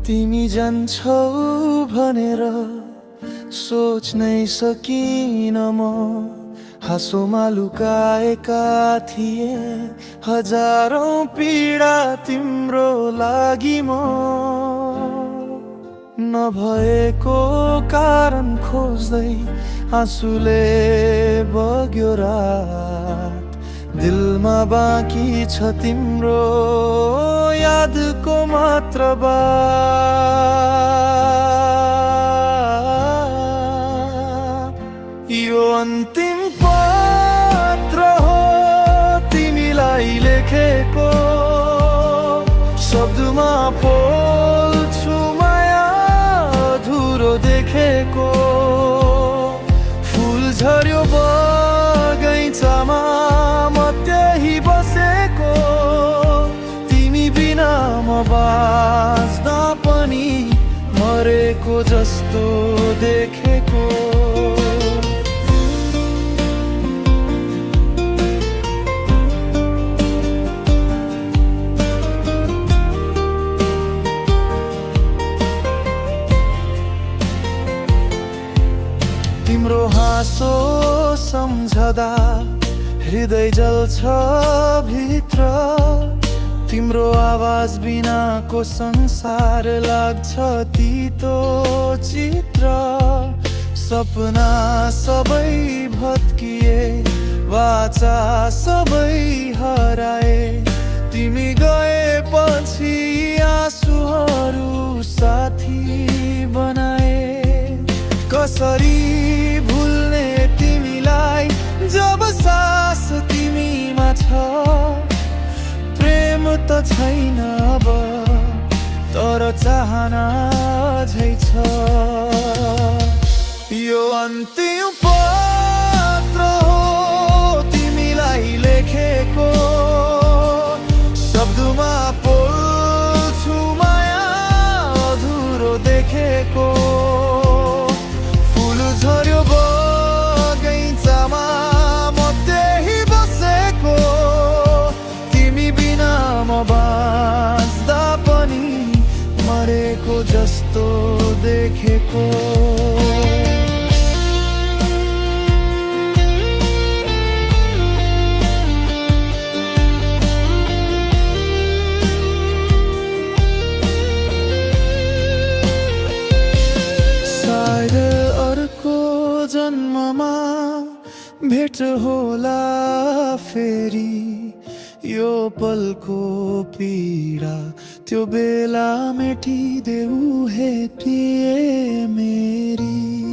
तिमी जान्छौ भनेर सोच्नै सकिन म हाँसोमा लुकाएका थिए हजारौं पीडा तिम्रो लागि म नभएको कारण खोज्दै आँसुले बग्यो रात दिलमा बाँकी छ तिम्रो यादको मात्र बात यो अन्तिम पत्र हो तिमीलाई लेखेको शब्दमा पोल्छु माया अधुरो देखेको फुल झर्यो बगैँचामा म त्यही बसेको तिमी बिना म बाँच्दा पनि मरेको जस्तो देखेको तिम्रो हाँसो सम्झदा हृदय जल्छ भित्र तिम्रो आवाज बिनाको संसार लाग्छ तीतो चित्र सपना सबै भत्किए वाचा सबै हराए तिमी गएपछि आँसुहरू साथी बनाए कसरी भुल्ने तिमीलाई जब सास तिमीमा छ प्रेम त छैन अब तर चाहना झै छ यो अन्तिम पत्र हो तिमीलाई लेखेको शब्दमा पोल्छु माया अधुरो देखेको फुल झर्यो बगैँचामा म त्यही बसेको तिमी बिना म बाँच्दा पनि मरेको जस्तो देखेको जन्ममा भेट होला फेरि यो पलको पीडा त्यो बेला मेटिदेऊ हे प्रिय मेरी।